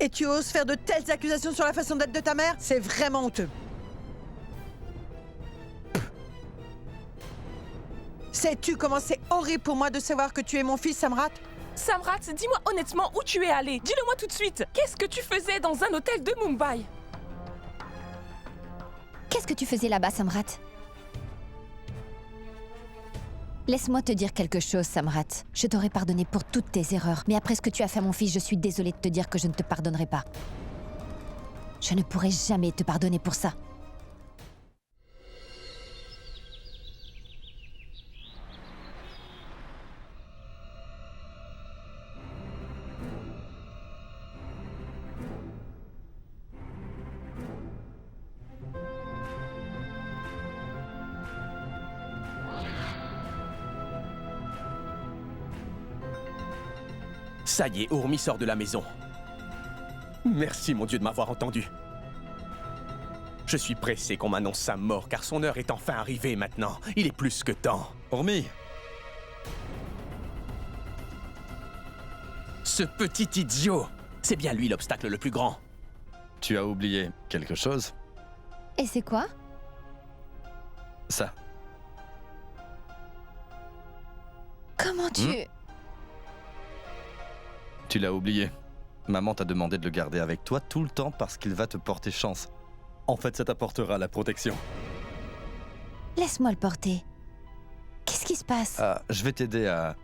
Et tu oses faire de telles accusations sur la façon d'être de ta mère? C'est vraiment honteux. Sais-tu comment c'est horrible pour moi de savoir que tu es mon fils, Samrat? Samrat, dis-moi honnêtement où tu es allé. Dis-le-moi tout de suite. Qu'est-ce que tu faisais dans un hôtel de Mumbai? Qu'est-ce que tu faisais là-bas, Samrat? Laisse-moi te dire quelque chose, Samrat. Je t'aurais pardonné pour toutes tes erreurs, mais après ce que tu as fait à mon fils, je suis désolée de te dire que je ne te pardonnerai pas. Je ne pourrai jamais te pardonner pour ça. Ça y est, Urmi sort de la maison. Merci, mon Dieu, de m'avoir entendu. Je suis pressé qu'on m'annonce sa mort, car son heure est enfin arrivée maintenant. Il est plus que temps. Urmi! Ce petit idiot! C'est bien lui l'obstacle le plus grand. Tu as oublié quelque chose? Et c'est quoi? Ça. Comment tu... Tu l'as oublié. Maman t'a demandé de le garder avec toi tout le temps parce qu'il va te porter chance. En fait, ça t'apportera la protection. Laisse-moi le porter. Qu'est-ce qui se passe? Ah, je vais t'aider à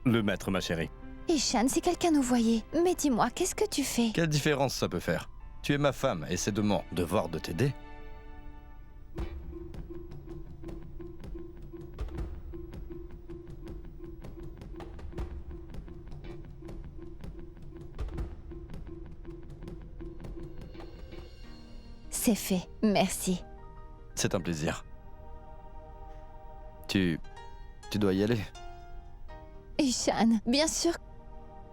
le mettre, ma chérie. Ishan, si quelqu'un nous voyait. Mais dis-moi, qu'est-ce que tu fais? Quelle différence ça peut faire? Tu es ma femme et c'est de mon devoir de t'aider. C'est fait, merci. C'est un plaisir. Tu dois y aller. Ishan, bien sûr,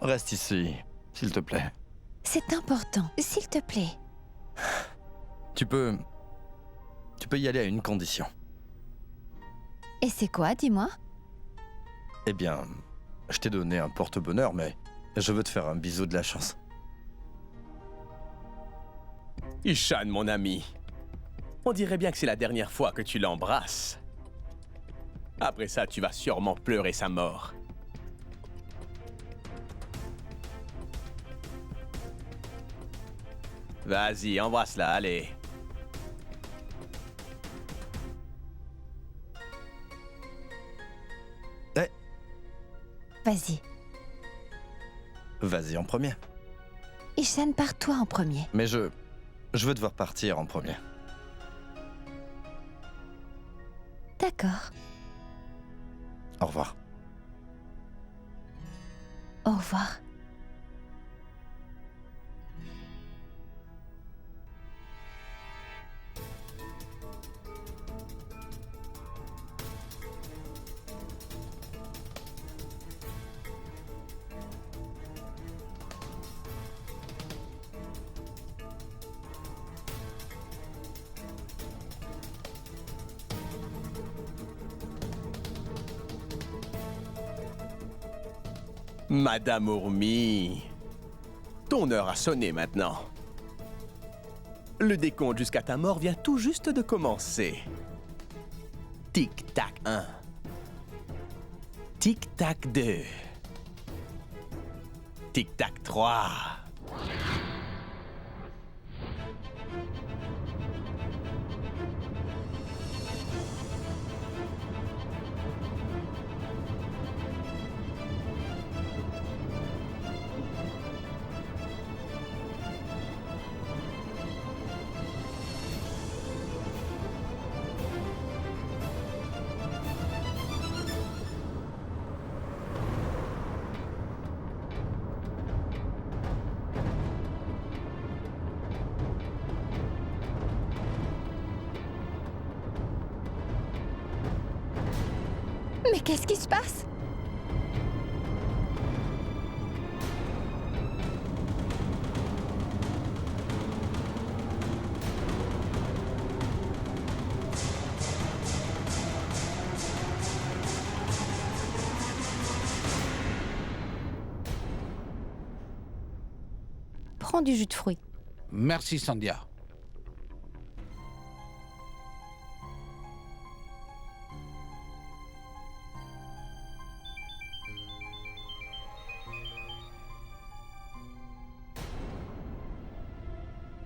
Reste ici, s'il te plaît. c'est important. S'il te plaît. Tu peux y aller à une condition. Et c'est quoi, dis-moi? Eh bien, je t'ai donné un porte-bonheur, mais je veux te faire un bisou de la chance. Ishan, mon ami. On dirait bien que c'est la dernière fois que tu l'embrasses. Après ça, tu vas sûrement pleurer sa mort. Vas-y, embrasse-la, allez. Eh, Vas-y. vas-y en premier. Ishan, pars-toi en premier. Mais je veux devoir partir en premier. D'accord. Au revoir. Au revoir. Madame Urmi, ton heure a sonné maintenant. Le décompte jusqu'à ta mort vient tout juste de commencer. Tic-tac 1. Tic-tac 2. Tic-tac 3. Mais qu'est-ce qui se passe? Prends du jus de fruits. Merci, Sandhya.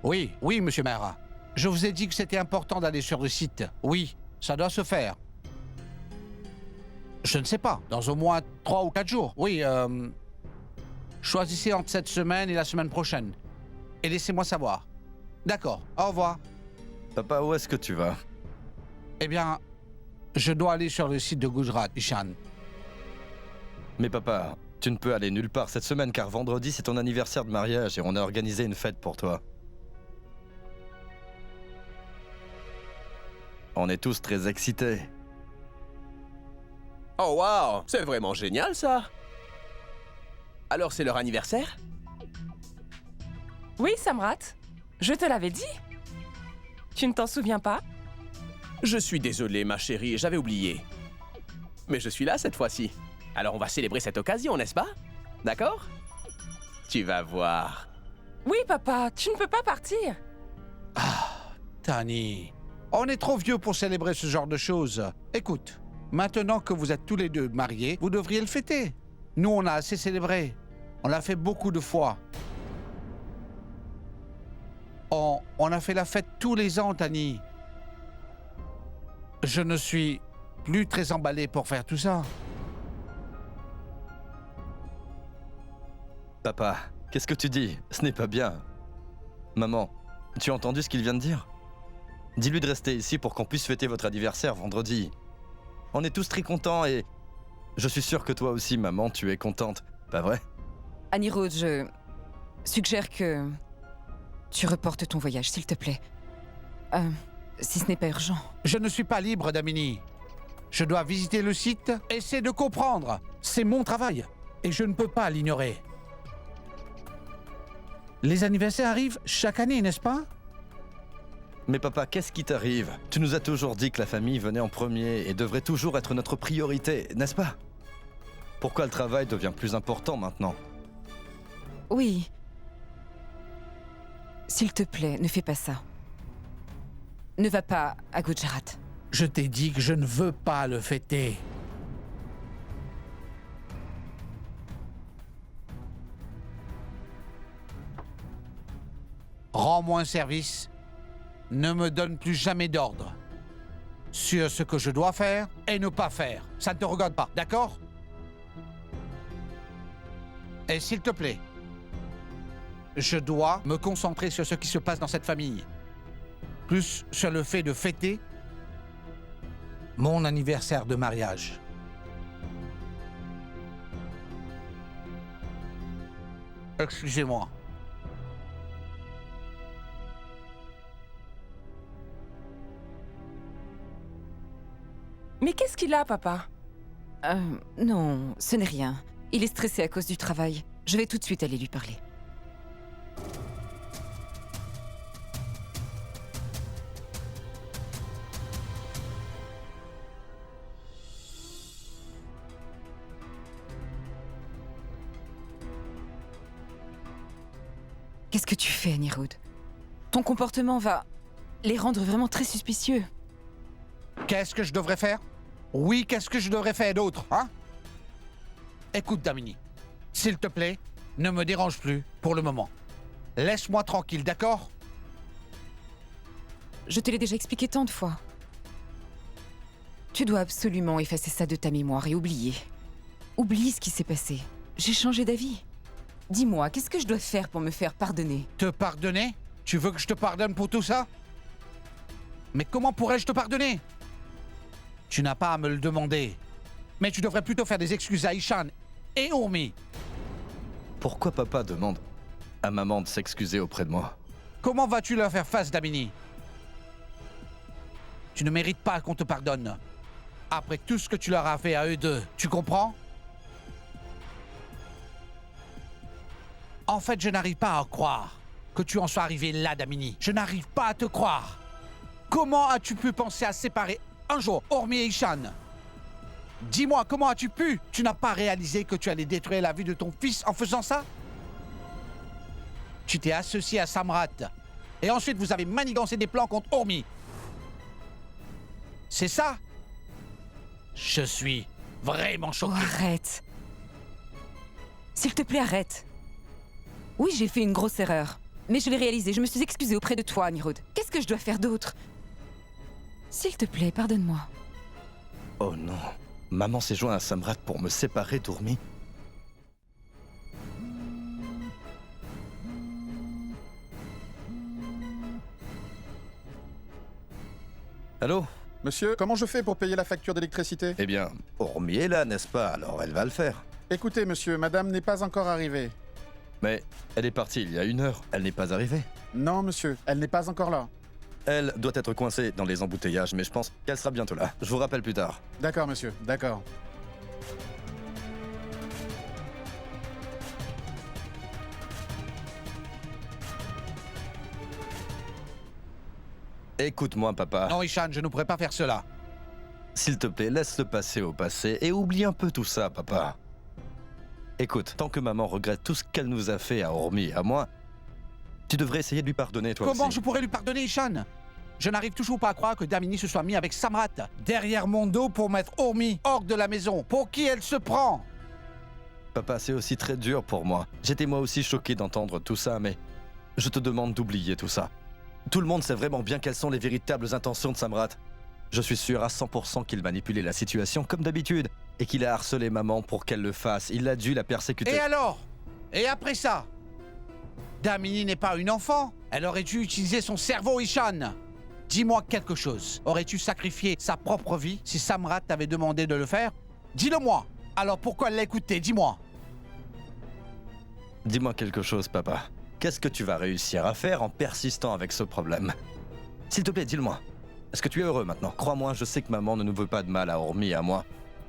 Oui, monsieur Maire. Je vous ai dit que c'était important d'aller sur le site. Oui, ça doit se faire. Je ne sais pas, dans au moins 3 ou 4 jours. Oui, choisissez entre cette semaine et la semaine prochaine. Et laissez-moi savoir. D'accord, au revoir. Papa, où est-ce que tu vas? Eh bien, je dois aller sur le site de Gujarat, Ishan. Mais papa, tu ne peux aller nulle part cette semaine car vendredi c'est ton anniversaire de mariage et on a organisé une fête pour toi. On est tous très excités. Oh waouh, c'est vraiment génial ça. Alors c'est leur anniversaire? Oui, Samrat. Je te l'avais dit. Tu ne t'en souviens pas? Je suis désolé ma chérie, j'avais oublié. Mais je suis là cette fois-ci. Alors on va célébrer cette occasion, n'est-ce pas? D'accord? Tu vas voir. Oui, papa, tu ne peux pas partir. Tani, on est trop vieux pour célébrer ce genre de choses. Écoute, maintenant que vous êtes tous les deux mariés, vous devriez le fêter. Nous, on a assez célébré. On l'a fait beaucoup de fois. On a fait la fête tous les ans, Tani. Je ne suis plus très emballé pour faire tout ça. Papa, qu'est-ce que tu dis? Ce n'est pas bien. Maman, tu as entendu ce qu'il vient de dire? Dis-lui de rester ici pour qu'on puisse fêter votre anniversaire vendredi. On est tous très contents et... Je suis sûr que toi aussi, maman, tu es contente. Pas vrai? Anirudh, je suggère que tu reportes ton voyage, s'il te plaît. Si ce n'est pas urgent. Je ne suis pas libre, Damini. Je dois visiter le site, essayer de comprendre. C'est mon travail et je ne peux pas l'ignorer. Les anniversaires arrivent chaque année, n'est-ce pas? Mais papa, qu'est-ce qui t'arrive? Tu nous as toujours dit que la famille venait en premier et devrait toujours être notre priorité, n'est-ce pas? Pourquoi le travail devient plus important maintenant? Oui. S'il te plaît, ne fais pas ça. Ne va pas à Gujarat. Je t'ai dit que je ne veux pas le fêter. Rends-moi un service. Ne me donne plus jamais d'ordre sur ce que je dois faire et ne pas faire. Ça ne te regarde pas, d'accord? Et s'il te plaît, je dois me concentrer sur ce qui se passe dans cette famille. Plus sur le fait de fêter mon anniversaire de mariage. Excusez-moi. Mais qu'est-ce qu'il a, papa? Non, ce n'est rien. Il est stressé à cause du travail. Je vais tout de suite aller lui parler. Qu'est-ce que tu fais, Anirudh? Ton comportement va les rendre vraiment très suspicieux. Qu'est-ce que je devrais faire? Oui, qu'est-ce que je devrais faire d'autre, hein? Écoute, Damini, s'il te plaît, ne me dérange plus pour le moment. Laisse-moi tranquille, d'accord? Je te l'ai déjà expliqué tant de fois. Tu dois absolument effacer ça de ta mémoire et oublier. Oublie ce qui s'est passé. J'ai changé d'avis. Dis-moi, qu'est-ce que je dois faire pour me faire pardonner? Te pardonner? Tu veux que je te pardonne pour tout ça? Mais comment pourrais-je te pardonner? Tu n'as pas à me le demander. Mais tu devrais plutôt faire des excuses à Ishan et Urmi. Pourquoi papa demande à maman de s'excuser auprès de moi? Comment vas-tu leur faire face, Damini? Tu ne mérites pas qu'on te pardonne. Après tout ce que tu leur as fait à eux deux, tu comprends? En fait, je n'arrive pas à croire que tu en sois arrivé là, Damini. Je n'arrive pas à te croire. Comment as-tu pu penser à séparer un jour Urmi et Ishan? Dis-moi, comment as-tu pu? Tu n'as pas réalisé que tu allais détruire la vie de ton fils en faisant ça? Tu t'es associé à Samrat. Et ensuite, vous avez manigancé des plans contre Ormi. C'est ça? Je suis vraiment Oh, choqué. arrête. S'il te plaît, arrête. Oui, j'ai fait une grosse erreur. Mais je l'ai réalisée. Je me suis excusée auprès de toi, Anirudh. Qu'est-ce que je dois faire d'autre? S'il te plaît, pardonne-moi. Oh non. Maman s'est joint à Samrat pour me séparer d'Ormi. Allô? Monsieur, comment je fais pour payer la facture d'électricité? Eh bien, Ormi est là, n'est-ce pas? Alors elle va le faire. Écoutez, monsieur, madame n'est pas encore arrivée. Mais elle est partie il y a 1 heure. Elle n'est pas arrivée. Non, monsieur, elle n'est pas encore là. Elle doit être coincée dans les embouteillages, mais je pense qu'elle sera bientôt là. Je vous rappelle plus tard. D'accord, monsieur, d'accord. Écoute-moi, papa. Non, Ishan, je ne pourrais pas faire cela. S'il te plaît, laisse le passé au passé et oublie un peu tout ça, papa. Écoute, tant que maman regrette tout ce qu'elle nous a fait à Ormi et à moi, tu devrais essayer de lui pardonner, toi Comment aussi. je pourrais lui pardonner, Ishan? Je n'arrive toujours pas à croire que Damini se soit mis avec Samrat derrière mon dos pour mettre Ormi hors de la maison. Pour qui elle se prend? Papa, c'est aussi très dur pour moi. J'étais moi aussi choqué d'entendre tout ça, mais je te demande d'oublier tout ça. Tout le monde sait vraiment bien quelles sont les véritables intentions de Samrat. Je suis sûr à 100% qu'il manipulait la situation comme d'habitude et qu'il a harcelé maman pour qu'elle le fasse. Il a dû la persécuter. Et alors? Et après ça? Damini n'est pas une enfant. Elle aurait dû utiliser son cerveau, Ishan. Dis-moi quelque chose. Aurais-tu sacrifié sa propre vie si Samrat t'avait demandé de le faire? Dis-le-moi. Alors pourquoi l'écouter? Dis-moi. Dis-moi quelque chose, papa. Qu'est-ce que tu vas réussir à faire en persistant avec ce problème? S'il te plaît, dis-le-moi. Est-ce que tu es heureux maintenant? Crois-moi, je sais que maman ne nous veut pas de mal à Ormi et à moi.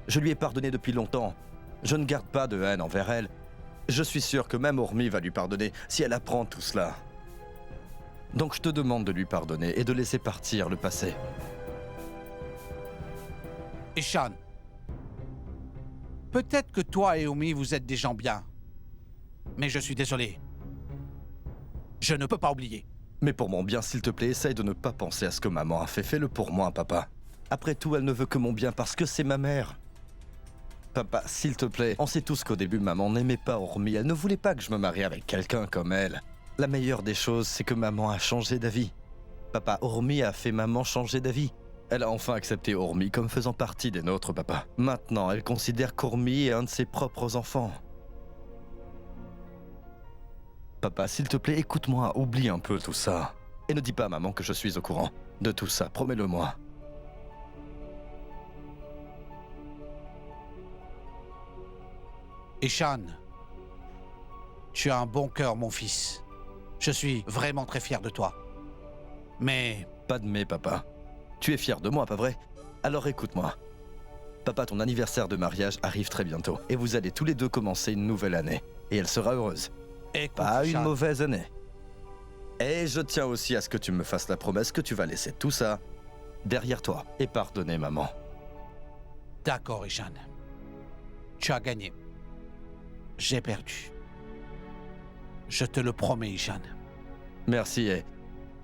Je lui ai pardonné depuis longtemps. Je ne garde pas de haine envers elle. Je suis sûr que même Ormi va lui pardonner si elle apprend tout cela. Donc je te demande de lui pardonner et de laisser partir le passé. Ishan. Peut-être que toi et Omi, vous êtes des gens bien. Mais je suis désolé. Je ne peux pas oublier. Mais pour mon bien, s'il te plaît, essaye de ne pas penser à ce que maman a fait. Fais-le pour moi, papa. Après tout, elle ne veut que mon bien parce que c'est ma mère. Papa, s'il te plaît, on sait tous qu'au début, maman n'aimait pas Ormi. Elle ne voulait pas que je me marie avec quelqu'un comme elle. La meilleure des choses, c'est que maman a changé d'avis. Papa, Ormi a fait maman changer d'avis. Elle a enfin accepté Ormi comme faisant partie des nôtres, papa. Maintenant, elle considère qu'Ormi est un de ses propres enfants. Papa, s'il te plaît, écoute-moi, oublie un peu tout ça. Et ne dis pas à maman que je suis au courant de tout ça, promets-le-moi. Ishan, tu as un bon cœur, mon fils. Je suis vraiment très fier de toi. Mais Pas de mais, papa. Tu es fier de moi, pas vrai? Alors écoute-moi. Papa, ton anniversaire de mariage arrive très bientôt. Et vous allez tous les deux commencer une nouvelle année. Et elle sera heureuse. écoute, Pas une Ishan, mauvaise année. Et je tiens aussi à ce que tu me fasses la promesse que tu vas laisser tout ça derrière toi et pardonner maman. d'accord, Ishan. Tu as gagné. J'ai perdu. Je te le promets, Ishan. Merci et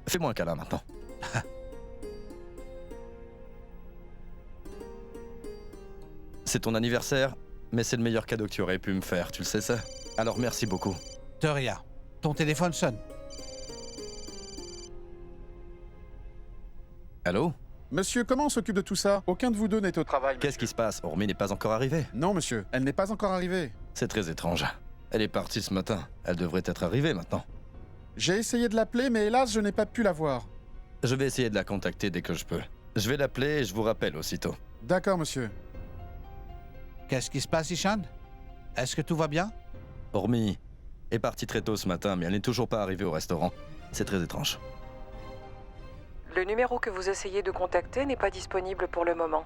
fais-moi un câlin maintenant. C'est ton anniversaire, mais c'est le meilleur cadeau que tu aurais pu me faire, tu le sais ça? Alors merci beaucoup. De rien. Ton téléphone sonne. Allô? Monsieur, comment on s'occupe de tout ça? Aucun de vous deux n'est au travail. Qu'est-ce qui se passe? Ormi n'est pas encore arrivée. Non, monsieur, elle n'est pas encore arrivée. C'est très étrange. Elle est partie ce matin. Elle devrait être arrivée maintenant. J'ai essayé de l'appeler, mais hélas, je n'ai pas pu la voir. Je vais essayer de la contacter dès que je peux. Je vais l'appeler et je vous rappelle aussitôt. D'accord, monsieur. Qu'est-ce qui se passe, Ishan? Est-ce que tout va bien? Ormi est partie très tôt ce matin, mais elle n'est toujours pas arrivée au restaurant. C'est très étrange. Le numéro que vous essayez de contacter n'est pas disponible pour le moment.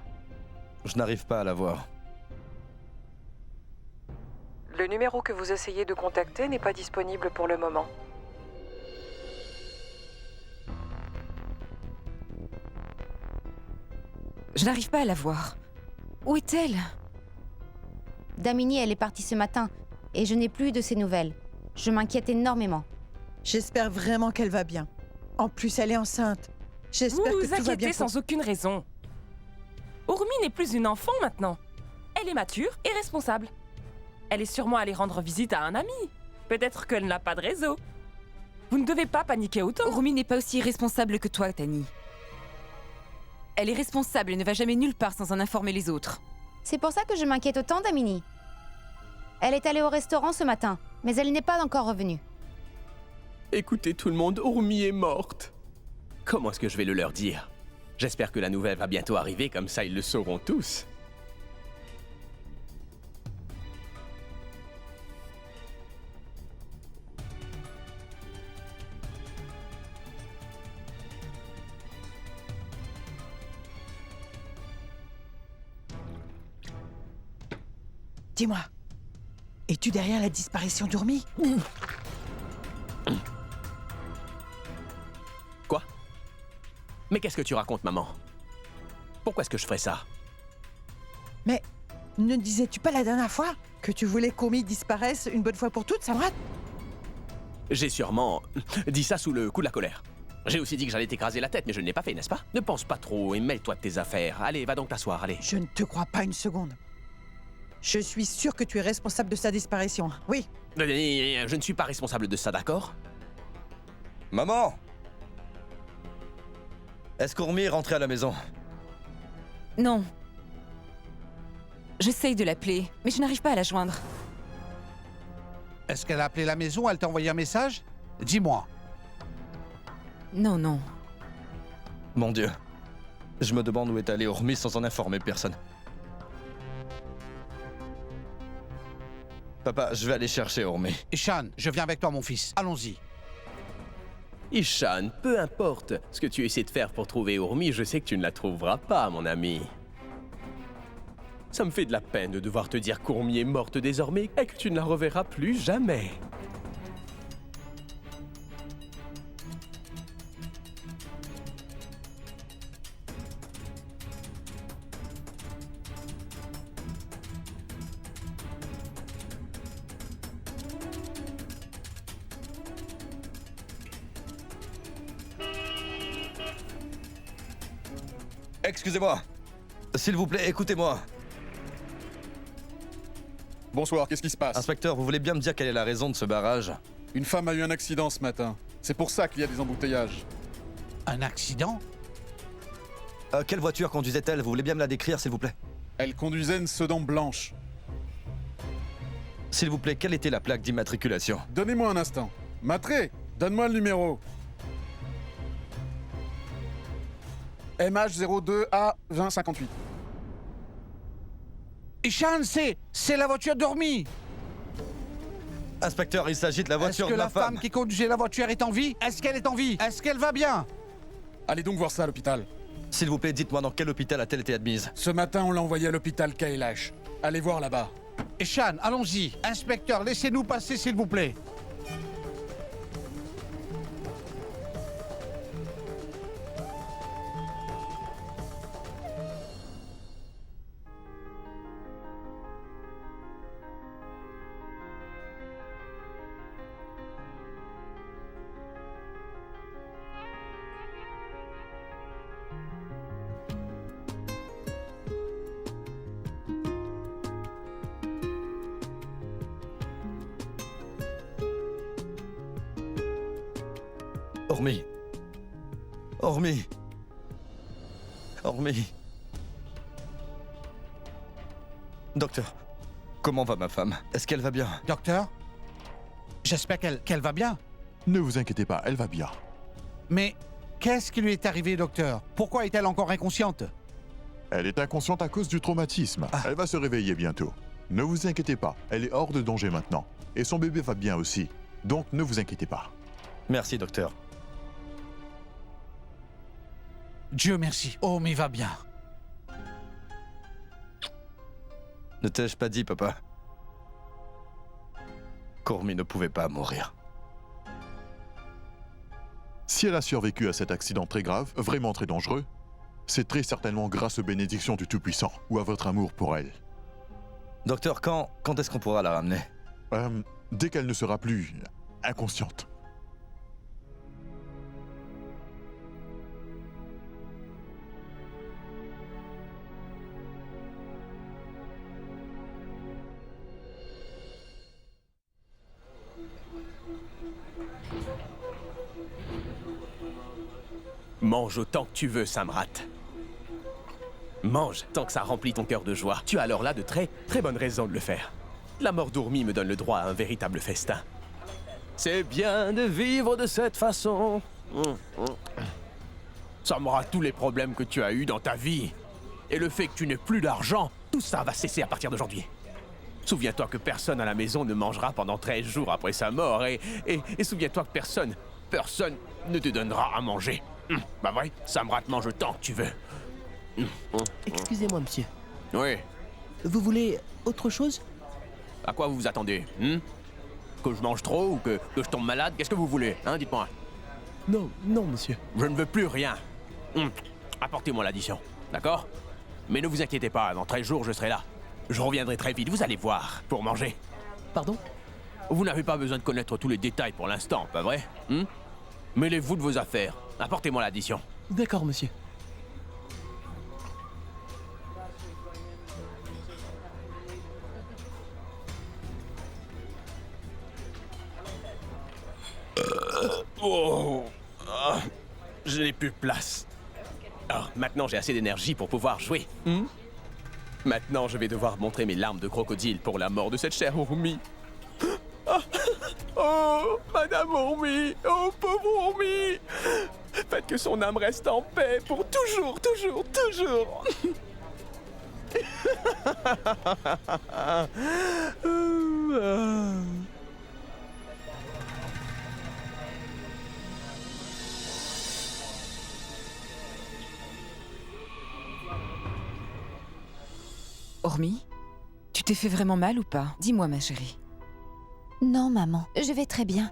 Je n'arrive pas à la voir. Le numéro que vous essayez de contacter n'est pas disponible pour le moment. Je n'arrive pas à la voir. Où est-elle? Damini, elle est partie ce matin, et je n'ai plus de ses nouvelles. Je m'inquiète énormément. J'espère vraiment qu'elle va bien. En plus, elle est enceinte. Vous J'espère que vous tout va bien inquiétez pour... sans aucune raison. Urmi n'est plus une enfant maintenant. Elle est mature et responsable. Elle est sûrement allée rendre visite à un ami. Peut-être qu'elle n'a pas de réseau. Vous ne devez pas paniquer autant. Urmi n'est pas aussi irresponsable que toi, Tani. Elle est responsable et ne va jamais nulle part sans en informer les autres. C'est pour ça que je m'inquiète autant d'Amini. Elle est allée au restaurant ce matin, mais elle n'est pas encore revenue. Écoutez tout le monde, Urmi est morte. Comment est-ce que je vais le leur dire? J'espère que la nouvelle va bientôt arriver, comme ça ils le sauront tous. Dis-moi, es-tu derrière la disparition d'Urmi? Quoi? Mais qu'est-ce que tu racontes, maman? Pourquoi est-ce que je ferais ça? Mais ne disais-tu pas la dernière fois que tu voulais qu'Urmi disparaisse une bonne fois pour toutes, Samrat? J'ai sûrement dit ça sous le coup de la colère. J'ai aussi dit que j'allais t'écraser la tête, mais je ne l'ai pas fait, n'est-ce pas? Ne pense pas trop et mêle-toi de tes affaires. Allez, va donc t'asseoir, allez. Je ne te crois pas une seconde. Je suis sûre que tu es responsable de sa disparition. Oui. Je ne suis pas responsable de ça, d'accord? Maman! Est-ce qu'Urmi est rentrée à la maison? Non. J'essaye de l'appeler, mais je n'arrive pas à la joindre. Est-ce qu'elle a appelé la maison? Elle t'a envoyé un message? Dis-moi. Non, non. Mon Dieu. Je me demande où est allée Urmi sans en informer personne. Papa, je vais aller chercher Urmi. Ishan, je viens avec toi, mon fils. Allons-y. Ishan, peu importe ce que tu essaies de faire pour trouver Urmi, je sais que tu ne la trouveras pas, mon ami. Ça me fait de la peine de devoir te dire qu'Urmi est morte désormais et que tu ne la reverras plus jamais. Excusez-moi. S'il vous plaît, écoutez-moi. Bonsoir, qu'est-ce qui se passe? Inspecteur, vous voulez bien me dire quelle est la raison de ce barrage? Une femme a eu un accident ce matin. C'est pour ça qu'il y a des embouteillages. Un accident? Quelle voiture conduisait-elle? Vous voulez bien me la décrire, s'il vous plaît? Elle conduisait une sedan blanche. S'il vous plaît, quelle était la plaque d'immatriculation? Donnez-moi un instant. Matré, donne-moi le numéro. MH02A2058. Ishan, c'est la voiture d'Urmi. Inspecteur, il s'agit de la voiture Est-ce que de ma la femme qui conduisait la voiture est en vie? Est-ce qu'elle est en vie? Est-ce qu'elle va bien? Allez donc voir ça à l'hôpital. S'il vous plaît, dites-moi dans quel hôpital a-t-elle été admise? Ce matin, on l'a envoyée à l'hôpital Kailash. Allez voir là-bas. Ishan, allons-y. Inspecteur, laissez-nous passer, s'il vous plaît. Urmi. Urmi. Urmi. Docteur, comment va ma femme? Est-ce qu'elle va bien? Docteur, j'espère qu'elle va bien. Ne vous inquiétez pas, elle va bien. Mais qu'est-ce qui lui est arrivé, docteur? Pourquoi est-elle encore inconsciente? Elle est inconsciente à cause du traumatisme. Elle va se réveiller bientôt. Ne vous inquiétez pas, elle est hors de danger maintenant. Et son bébé va bien aussi. Donc ne vous inquiétez pas. Merci, docteur. Dieu merci. Oh, mais va bien. Ne t'ai-je pas dit, papa, qu'Urmi ne pouvait pas mourir? Si elle a survécu à cet accident très grave, vraiment très dangereux, c'est très certainement grâce aux bénédictions du Tout-Puissant ou à votre amour pour elle. Docteur, quand est-ce qu'on pourra la ramener? Dès qu'elle ne sera plus inconsciente. Mange autant que tu veux, Samrat. Mange tant que ça remplit ton cœur de joie. Tu as alors là de très, très bonnes raisons de le faire. La mort d'Urmi me donne le droit à un véritable festin. C'est bien de vivre de cette façon. Samrat, tous les problèmes que tu as eus dans ta vie et le fait que tu n'aies plus d'argent, tout ça va cesser à partir d'aujourd'hui. Souviens-toi que personne à la maison ne mangera pendant 13 jours après sa mort et souviens-toi que personne ne te donnera à manger. Bah vrai, Samrat, mange tant que tu veux. Excusez-moi, monsieur. Oui. Vous voulez autre chose? À quoi vous vous attendez? Que je mange trop ou que je tombe malade? Qu'est-ce que vous voulez? Dites-moi. Non, non, monsieur. Je ne veux plus rien. Apportez-moi l'addition, d'accord? Mais ne vous inquiétez pas, dans 13 jours, je serai là. Je reviendrai très vite, vous allez voir, pour manger. Pardon? Vous n'avez pas besoin de connaître tous les détails pour l'instant, pas vrai? Mêlez-vous de vos affaires. Apportez-moi l'addition. D'accord, monsieur. Je n'ai plus de place. Maintenant, j'ai assez d'énergie pour pouvoir jouer. Maintenant, je vais devoir montrer mes larmes de crocodile pour la mort de cette chère Urmi. Oh, Madame Urmi! Oh, pauvre Urmi! Faites que son âme reste en paix pour toujours, toujours, toujours! Urmi, tu t'es fait vraiment mal ou pas? Dis-moi, ma chérie. Non, maman, je vais très bien.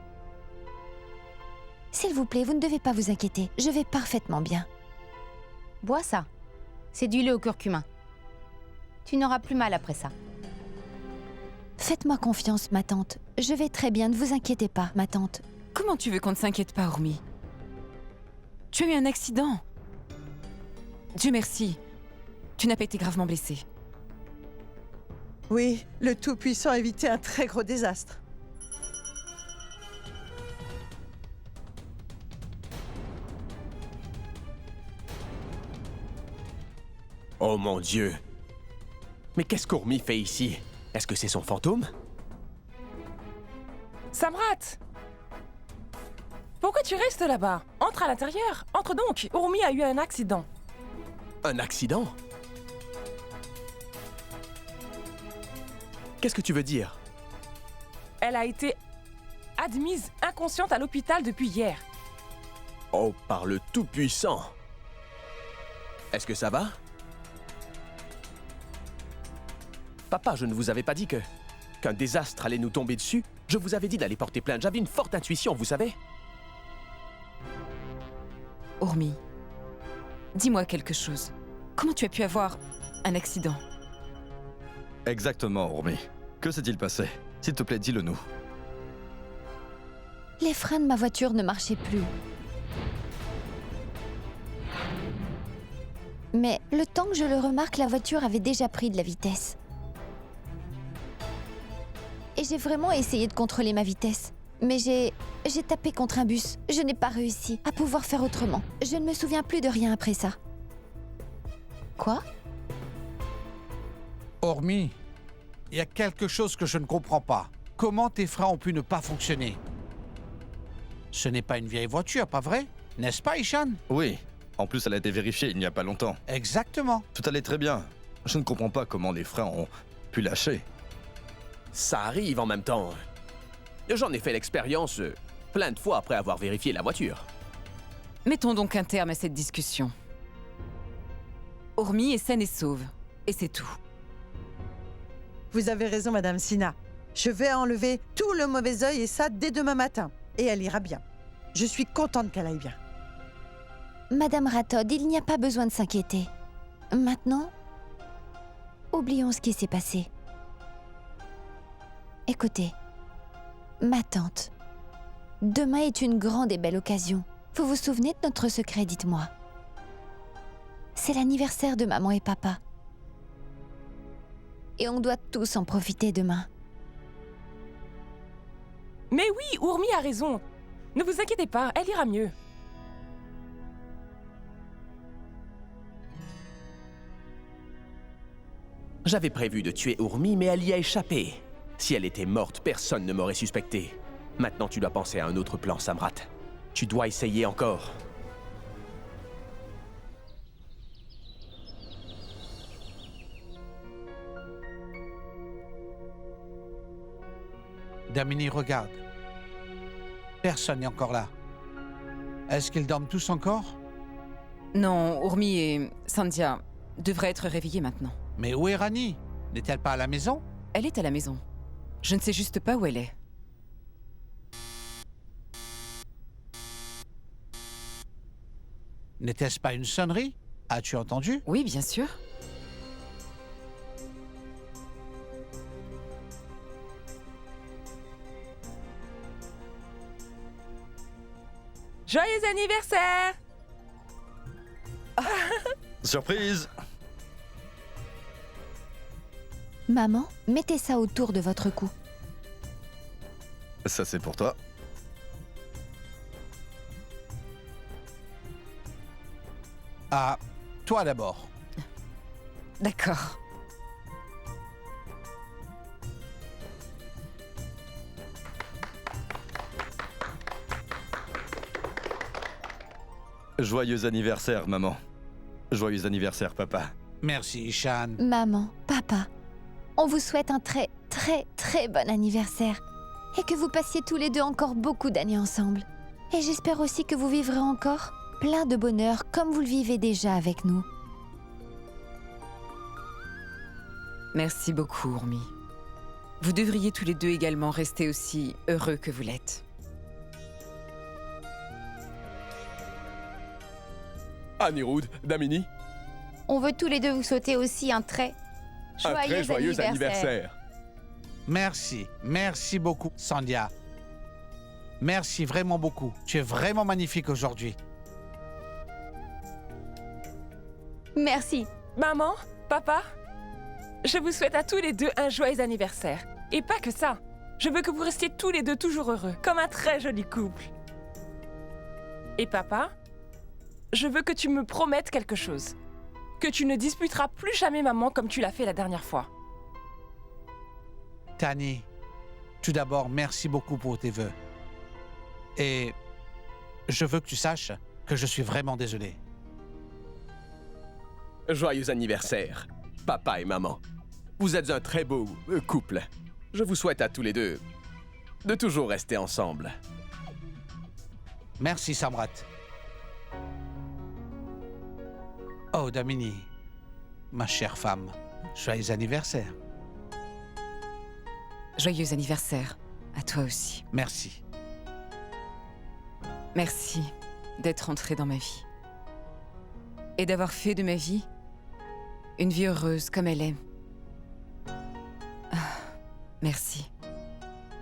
S'il vous plaît, vous ne devez pas vous inquiéter. Je vais parfaitement bien. Bois ça. C'est du lait au curcuma. Tu n'auras plus mal après ça. Faites-moi confiance, ma tante. Je vais très bien, ne vous inquiétez pas, ma tante. Comment tu veux qu'on ne s'inquiète pas, Urmi? Tu as eu un accident. Dieu merci. Tu n'as pas été gravement blessée. Oui, le Tout-Puissant a évité un très gros désastre. Oh mon Dieu! Mais qu'est-ce qu'Urmi fait ici? Est-ce que c'est son fantôme? Samrat! Pourquoi tu restes là-bas? Entre à l'intérieur. Entre donc. Urmi a eu un accident. Un accident? Qu'est-ce que tu veux dire? Elle a été admise inconsciente à l'hôpital depuis hier. Oh, par le Tout-Puissant! Est-ce que ça va? Papa, je ne vous avais pas dit qu'un désastre allait nous tomber dessus. Je vous avais dit d'aller porter plainte. J'avais une forte intuition, vous savez. Urmi, dis-moi quelque chose. Comment tu as pu avoir un accident? Exactement, Urmi. Que s'est-il passé? S'il te plaît, dis-le nous. Les freins de ma voiture ne marchaient plus. Mais le temps que je le remarque, la voiture avait déjà pris de la vitesse. Et j'ai vraiment essayé de contrôler ma vitesse. Mais j'ai tapé contre un bus. Je n'ai pas réussi à pouvoir faire autrement. Je ne me souviens plus de rien après ça. Quoi? Urmi, il y a quelque chose que je ne comprends pas. Comment tes freins ont pu ne pas fonctionner? Ce n'est pas une vieille voiture, pas vrai? N'est-ce pas, Ishan? Oui. En plus, elle a été vérifiée il n'y a pas longtemps. Exactement. Tout allait très bien. Je ne comprends pas comment les freins ont pu lâcher. Ça arrive en même temps. J'en ai fait l'expérience plein de fois après avoir vérifié la voiture. Mettons donc un terme à cette discussion. Urmi est saine et sauve. Et c'est tout. Vous avez raison, Madame Sina. Je vais enlever tout le mauvais œil et ça dès demain matin. Et elle ira bien. Je suis contente qu'elle aille bien. Madame Rathod, il n'y a pas besoin de s'inquiéter. Maintenant, oublions ce qui s'est passé. Écoutez, ma tante, demain est une grande et belle occasion. Vous vous souvenez de notre secret, dites-moi? C'est l'anniversaire de maman et papa. Et on doit tous en profiter demain. Mais oui, Urmi a raison. Ne vous inquiétez pas, elle ira mieux. J'avais prévu de tuer Urmi, mais elle y a échappé. Si elle était morte, personne ne m'aurait suspecté. Maintenant, tu dois penser à un autre plan, Samrat. Tu dois essayer encore. Damini, regarde. Personne n'est encore là. Est-ce qu'ils dorment tous encore? Non, Urmi et Sandhya devraient être réveillés maintenant. Mais où est Rani? N'est-elle pas à la maison? Elle est à la maison. Je ne sais juste pas où elle est. N'était-ce pas une sonnerie? As-tu entendu? Oui, bien sûr. Joyeux anniversaire! Surprise! Maman, mettez ça autour de votre cou. Ça, c'est pour toi. Ah, toi d'abord. D'accord. Joyeux anniversaire, maman. Joyeux anniversaire, papa. Merci, Ishan. Maman, papa, on vous souhaite un très, très, très bon anniversaire. Et que vous passiez tous les deux encore beaucoup d'années ensemble. Et j'espère aussi que vous vivrez encore plein de bonheur comme vous le vivez déjà avec nous. Merci beaucoup, Urmi. Vous devriez tous les deux également rester aussi heureux que vous l'êtes. Anirudh, Damini, On veut tous les deux vous souhaiter aussi un très joyeux anniversaire. Merci. Merci beaucoup, Sandhya. Merci vraiment beaucoup. Tu es vraiment magnifique aujourd'hui. Merci. Maman, papa, je vous souhaite à tous les deux un joyeux anniversaire. Et pas que ça. Je veux que vous restiez tous les deux toujours heureux, comme un très joli couple. Et papa, je veux que tu me promettes quelque chose. Que tu ne disputeras plus jamais maman comme tu l'as fait la dernière fois. Tani, tout d'abord, merci beaucoup pour tes vœux. Et je veux que tu saches que je suis vraiment désolé. joyeux anniversaire, papa et maman. Vous êtes un très beau couple. Je vous souhaite à tous les deux de toujours rester ensemble. Merci, Samrat. Oh, Damini, ma chère femme, joyeux anniversaire. Joyeux anniversaire à toi aussi. Merci. Merci d'être entré dans ma vie. Et d'avoir fait de ma vie une vie heureuse comme elle est. Ah, merci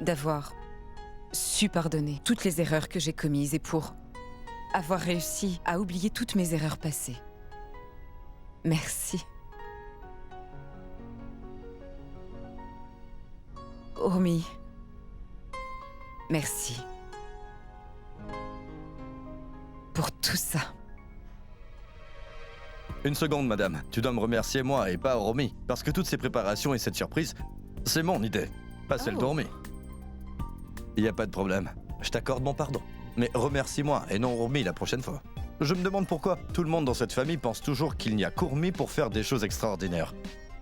d'avoir su pardonner toutes les erreurs que j'ai commises et pour avoir réussi à oublier toutes mes erreurs passées. Merci. Urmi, merci pour tout ça. Une seconde, madame. Tu dois me remercier moi et pas Urmi. Parce que toutes ces préparations et cette surprise, c'est mon idée, pas celle d'Urmi. Y a pas de problème. Je t'accorde mon pardon. Mais remercie-moi et non Urmi la prochaine fois. Je me demande pourquoi tout le monde dans cette famille pense toujours qu'il n'y a qu'Urmi pour faire des choses extraordinaires.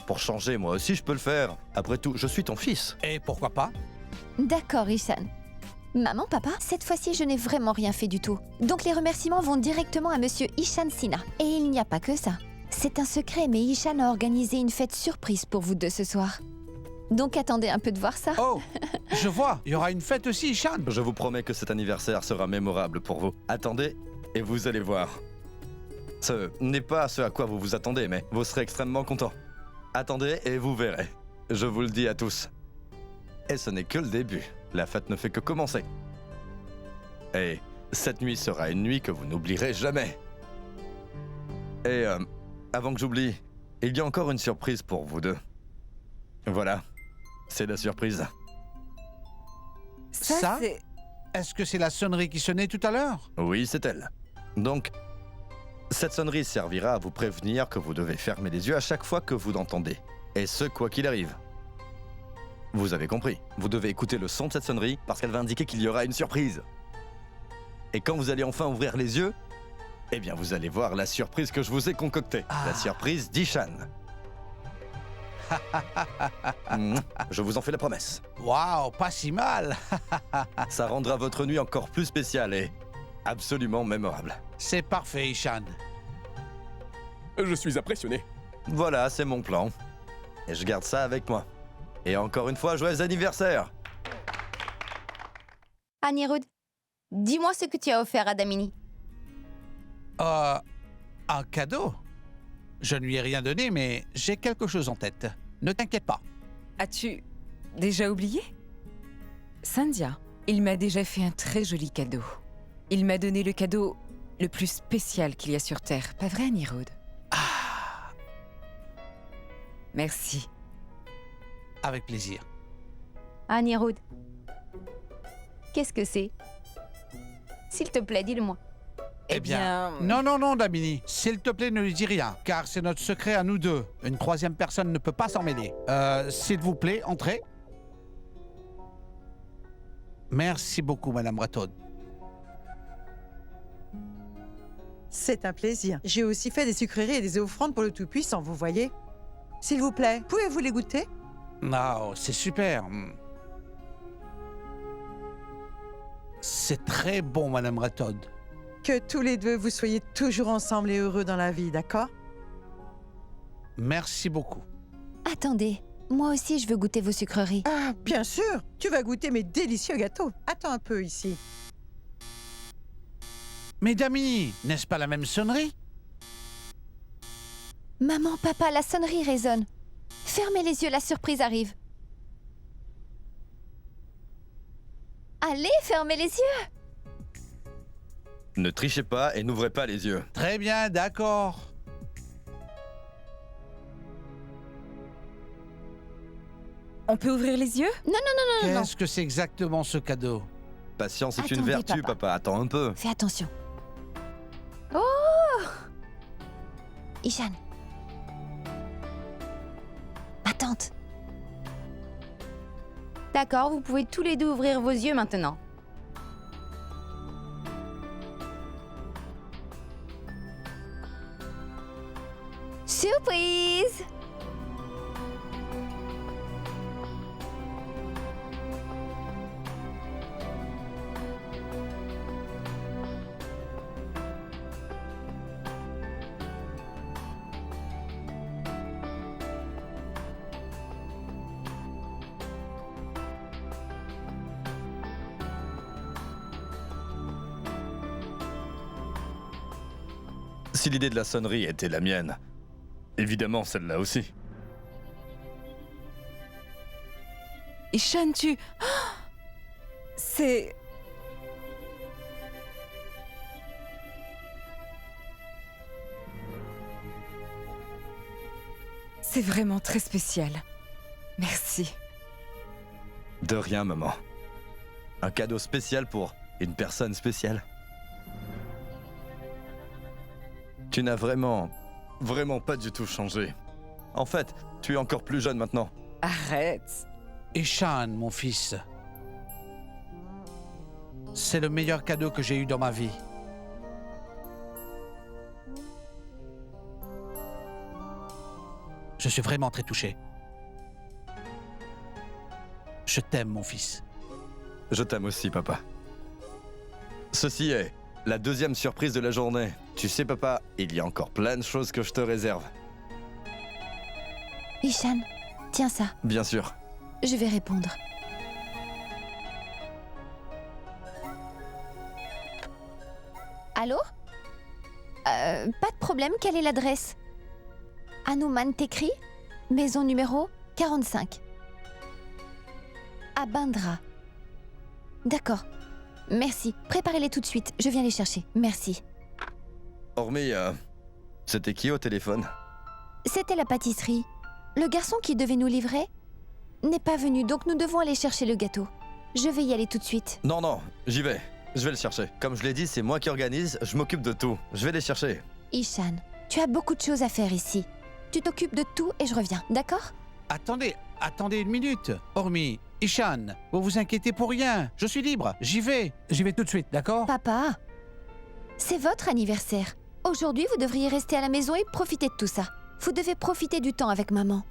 Pour changer, moi aussi je peux le faire. Après tout, je suis ton fils. Et pourquoi pas? D'accord, Ishan. Maman, papa, cette fois-ci, je n'ai vraiment rien fait du tout. Donc les remerciements vont directement à monsieur Ishan Sinha. Et il n'y a pas que ça. C'est un secret, mais Ishan a organisé une fête surprise pour vous deux ce soir. Donc attendez un peu de voir ça. Oh, je vois, il y aura une fête aussi, Ishan. Je vous promets que cet anniversaire sera mémorable pour vous. Attendez et vous allez voir. Ce n'est pas ce à quoi vous vous attendez, mais vous serez extrêmement content. Attendez et vous verrez. Je vous le dis à tous. Et ce n'est que le début. La fête ne fait que commencer. Et cette nuit sera une nuit que vous n'oublierez jamais. Et avant que j'oublie, il y a encore une surprise pour vous deux. Voilà, c'est la surprise. Ça c'est... Est-ce que c'est la sonnerie qui sonnait tout à l'heure? Oui, c'est elle. Donc, cette sonnerie servira à vous prévenir que vous devez fermer les yeux à chaque fois que vous l'entendez. Et ce, quoi qu'il arrive. Vous avez compris. Vous devez écouter le son de cette sonnerie parce qu'elle va indiquer qu'il y aura une surprise. Et quand vous allez enfin ouvrir les yeux, eh bien vous allez voir la surprise que je vous ai concoctée. La surprise d'Ishan. Je vous en fais la promesse. Waouh, pas si mal. Ça rendra votre nuit encore plus spéciale et absolument mémorable. C'est parfait, Ishan. Je suis impressionné. Voilà, c'est mon plan. Et je garde ça avec moi. Et encore une fois, joyeux anniversaire! Anirudh, dis-moi ce que tu as offert à Damini. Un cadeau? Je ne lui ai rien donné, mais j'ai quelque chose en tête. Ne t'inquiète pas. As-tu déjà oublié? Sandhya, il m'a déjà fait un très joli cadeau. Il m'a donné le cadeau le plus spécial qu'il y a sur Terre. Pas vrai, Anirudh? Merci. Avec plaisir. Anirudh, qu'est-ce que c'est? S'il te plaît, dis-le-moi. Eh bien... Non, Damini. S'il te plaît, ne lui dis rien, car c'est notre secret à nous deux. Une troisième personne ne peut pas s'en mêler. S'il vous plaît, entrez. Merci beaucoup, Madame Rathod. C'est un plaisir. J'ai aussi fait des sucreries et des offrandes pour le Tout-Puissant, vous voyez. S'il vous plaît, pouvez-vous les goûter? Non, c'est super. C'est très bon, Madame Rathod. Que tous les deux, vous soyez toujours ensemble et heureux dans la vie, d'accord? Merci beaucoup. Attendez, moi aussi je veux goûter vos sucreries. Ah, bien sûr. Tu vas goûter mes délicieux gâteaux. Attends un peu ici. Mais Damini, n'est-ce pas la même sonnerie? Maman, papa, la sonnerie résonne. Fermez les yeux, la surprise arrive. Allez, fermez les yeux. Ne trichez pas et n'ouvrez pas les yeux. Très bien, d'accord. On peut ouvrir les yeux? Non. Qu'est-ce que c'est exactement ce cadeau? Patience est une Attendez, vertu, papa. papa. Attends un peu. Fais attention. Oh! Ishan. Ma tante. D'accord, vous pouvez tous les deux ouvrir vos yeux maintenant. Surprise! Si l'idée de la sonnerie était la mienne, évidemment celle-là aussi. Ishan, tu... Ah! C'est... C'est vraiment très spécial. Merci. De rien, maman. Un cadeau spécial pour une personne spéciale. Tu n'as vraiment pas du tout changé. En fait, tu es encore plus jeune maintenant. Arrête. Ishan, mon fils. C'est le meilleur cadeau que j'ai eu dans ma vie. Je suis vraiment très touché. Je t'aime, mon fils. Je t'aime aussi, papa. Ceci est la deuxième surprise de la journée. Tu sais, papa, il y a encore plein de choses que je te réserve. Ishan, tiens ça. Bien sûr. Je vais répondre. Allô? Pas de problème, quelle est l'adresse? Hanuman Tekri, maison numéro 45. À Bandra. D'accord. Merci. Préparez-les tout de suite. Je viens les chercher. Merci. Hormis, c'était qui au téléphone? C'était la pâtisserie. Le garçon qui devait nous livrer n'est pas venu, donc nous devons aller chercher le gâteau. Je vais y aller tout de suite. Non, j'y vais. Je vais le chercher. Comme je l'ai dit, c'est moi qui organise, je m'occupe de tout. Je vais les chercher. Ishan, tu as beaucoup de choses à faire ici. Tu t'occupes de tout et je reviens, d'accord? Attendez une minute. Hormis, Ishan, vous vous inquiétez pour rien. Je suis libre, j'y vais tout de suite, d'accord? Papa, c'est votre anniversaire. Aujourd'hui, vous devriez rester à la maison et profiter de tout ça. Vous devez profiter du temps avec maman.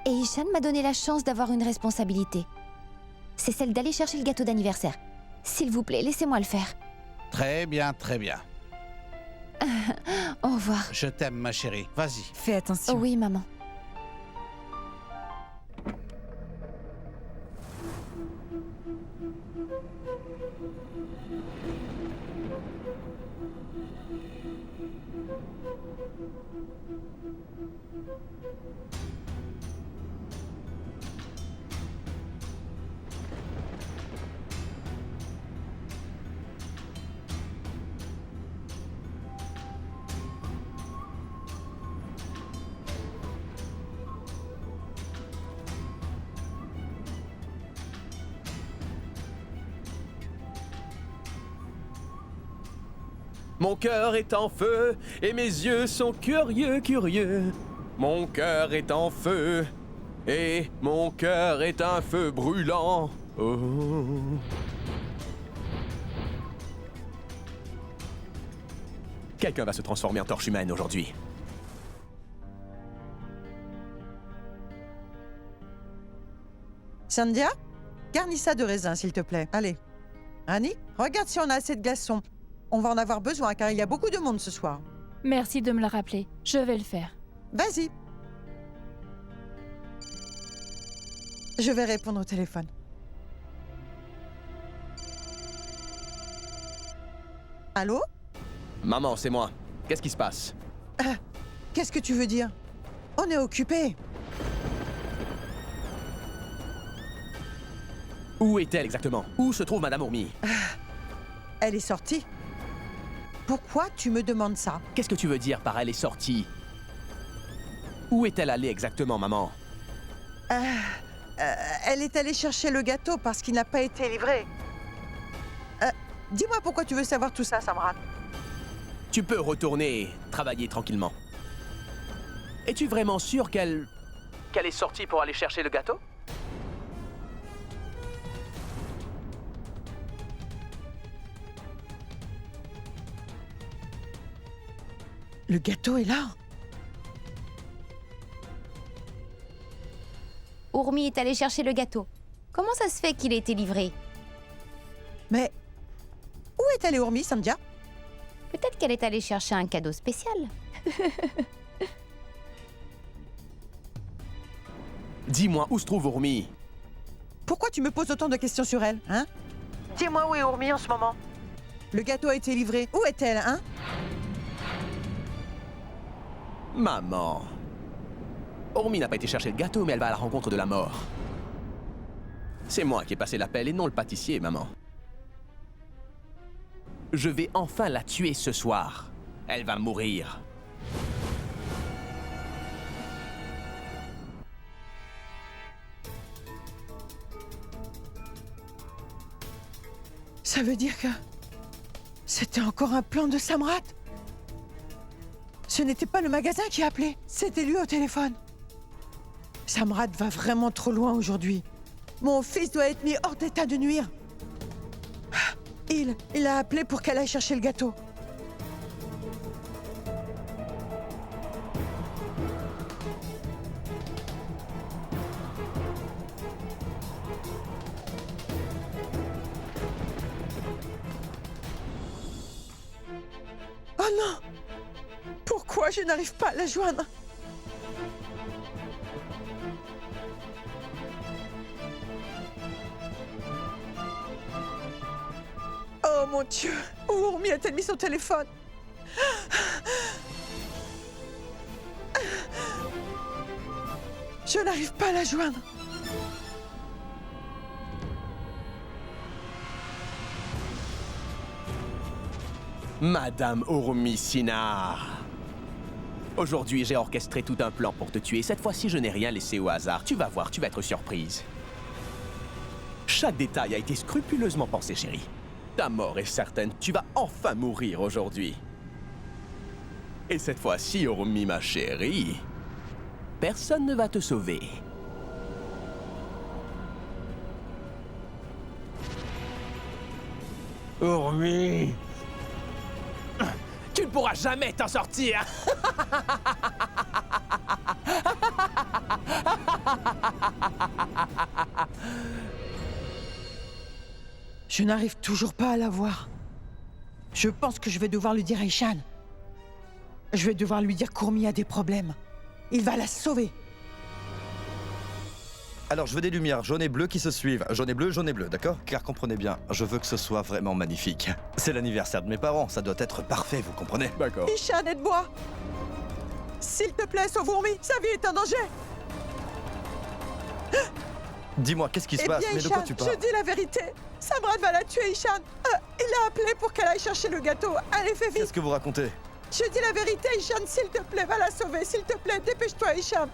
Et Ishan m'a donné la chance d'avoir une responsabilité. C'est celle d'aller chercher le gâteau d'anniversaire. S'il vous plaît, laissez-moi le faire. Très bien, très bien. Au revoir. Je t'aime, ma chérie. Vas-y. Fais attention. Oui, maman. Mon cœur est en feu et mes yeux sont curieux, curieux. Mon cœur est en feu et mon cœur est un feu brûlant. Oh. Quelqu'un va se transformer en torche humaine aujourd'hui. Sandhya, garnis ça de raisin, s'il te plaît. Allez. Annie, regarde si on a assez de glaçons. On va en avoir besoin, car il y a beaucoup de monde ce soir. Merci de me le rappeler. Je vais le faire. Vas-y. Je vais répondre au téléphone. Allô? Maman, c'est moi. Qu'est-ce qui se passe? Qu'est-ce que tu veux dire? On est occupé. Où est-elle exactement? Où se trouve Madame Ourmy? Elle est sortie. Pourquoi tu me demandes ça? Qu'est-ce que tu veux dire par elle est sortie? Où est-elle allée exactement, maman? Elle est allée chercher le gâteau parce qu'il n'a pas été livré. Dis-moi pourquoi tu veux savoir tout ça, Samrat. Tu peux retourner travailler tranquillement. Es-tu vraiment sûr qu'elle est sortie pour aller chercher le gâteau? Le gâteau est là. Ourmy est allé chercher le gâteau. Comment ça se fait qu'il ait été livré? Mais où est allée Ourmy, Sandhya? Peut-être qu'elle est allée chercher un cadeau spécial. Dis-moi, où se trouve Ourmy? Pourquoi tu me poses autant de questions sur elle, hein? Dis-moi où est Ourmy en ce moment. Le gâteau a été livré. Où est-elle, hein? Maman. Ourmy n'a pas été chercher le gâteau, mais elle va à la rencontre de la mort. C'est moi qui ai passé l'appel et non le pâtissier, maman. Je vais enfin la tuer ce soir. Elle va mourir. Ça veut dire que c'était encore un plan de Samrat? Ce n'était pas le magasin qui a appelé, c'était lui au téléphone. Samrat va vraiment trop loin aujourd'hui. Mon fils doit être mis hors d'état de nuire. Il a appelé pour qu'elle aille chercher le gâteau. Oh non! Pourquoi je n'arrive pas à la joindre? Oh mon Dieu! Où Ourmy a-t-elle mis son téléphone? Je n'arrive pas à la joindre. Madame Ourmy Sinar. Aujourd'hui, j'ai orchestré tout un plan pour te tuer. Cette fois-ci, je n'ai rien laissé au hasard. Tu vas voir, tu vas être surprise. Chaque détail a été scrupuleusement pensé, chérie. Ta mort est certaine. Tu vas enfin mourir aujourd'hui. Et cette fois-ci, Ourmy, ma chérie, personne ne va te sauver. Urmi! Tu ne pourras jamais t'en sortir! Je n'arrive toujours pas à la voir. Je pense que je vais devoir lui dire à Ishan. Je vais devoir lui dire qu'Urmi a des problèmes. Il va la sauver. Alors, je veux des lumières jaune et bleu qui se suivent. Jaune et bleu, d'accord? Car comprenez bien, je veux que ce soit vraiment magnifique. C'est l'anniversaire de mes parents, ça doit être parfait, vous comprenez? D'accord. Ishan, aide-moi. S'il te plaît, sauve Urmi. Sa vie est en danger. Dis-moi, qu'est-ce qui se passe? bien, Mais de quoi Ishan, tu parles? je dis la vérité. Samrat va la tuer, Ishan. Il a appelé pour qu'elle aille chercher le gâteau. Allez, fais vite. Qu'est-ce que vous racontez? Je dis la vérité, Ishan, s'il te plaît, va la sauver. S'il te plaît, dépêche-toi, Ishan.